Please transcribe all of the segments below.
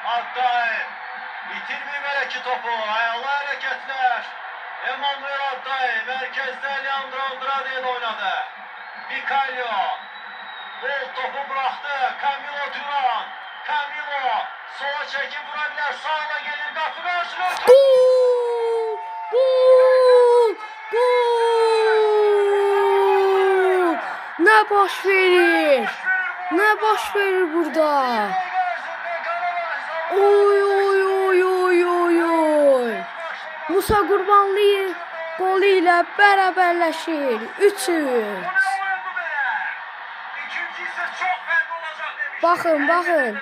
Adday bitirmemeli ki topu. Ayağlı hareketler. Emanuel Adday merkezde Leandro Andrade oynadı. Mikalyo. Bol topu bıraktı. Camilo Duran. Camilo sola çekip vurabilir. Sağla gelir. Kapı karşılıyor. Gol! Gol! Gol! Ne baş verir? Ne baş verir burada? Oy oy oy oy oy oy. Musa Qurbanlı golü ilə bərabərləşir. 3-3. Bakın bakın.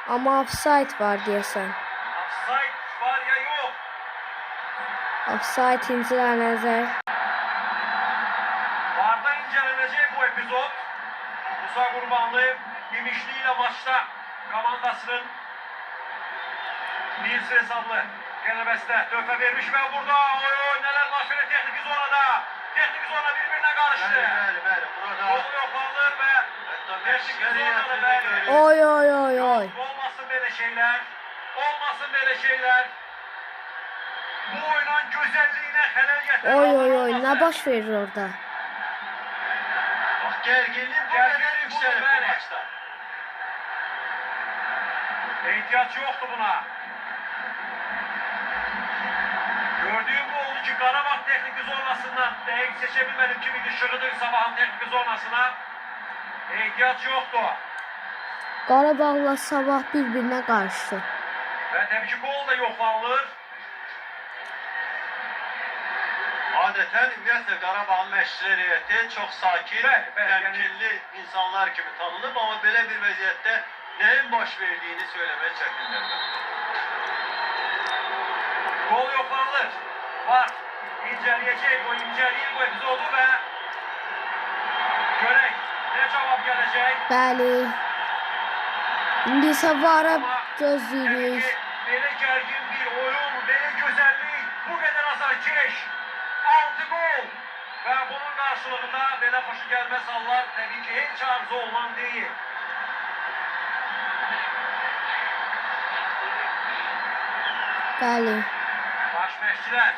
Ama offside var deyəsən. Offside var ya yok. Offside inciler nəzər. Varda incelenecek bu epizod. Musa Qurbanlı yemişliğiyle maçta komandasının bir hesablı Gelebeste töhfə vermiş ve burada oy neler baş verir teknik zonada. Teknik zona birbirine karıştı. Bəli, burada. Gol yoklanır ve teknik zonada bəli. Oy oy oy oy. Olmasın böyle şeyler. Olmasın böyle şeyler. Bu oyunun güzelliğine helal getiren. Oy oy oy. Ne baş verir orada? Bak gerginlik bu kadar yükselir bu maçta. İhtiyaç yoktu buna. Gördüğüm bu oldu ki Qarabağ teknik zonasından denk seçebilmedim kimiydi Şırıdın Sabahın teknik zonasına. İhtiyaç yoktu. Qarabağla Sabah bir-birinə qarşı. Ve tabii ki gol da yoklanılır. Adeten ümumiyyətlə Qarabağın məşqçiləri heyəti çox sakin, təmkinli insanlar kimi tanınıb, amma belə bir vəziyyətdə nəyin baş verdiyini söyləməyə çəkinirlər. Gol yoklanılır. Var. İnceleyecek, o inceleyir bu epizodu ve görək ne cevap gelecek. Bəli. İndi isə vara gözləyirik. Belə gərgin bir oyun, belə gözəllik, bu qədər azarkeş, 6 gol və bunun qarşılığında belə xoşu gəlməz hallar təbii ki heç arzu olan deyil. Bəli. Baş məşqçilər.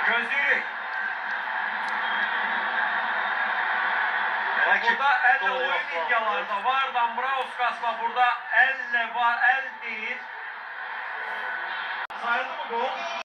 Gözləyirik. Burada elle oyun iddialarda var. Dambrauskas var. Burada elle var. El değil. Sayıldı mı gol?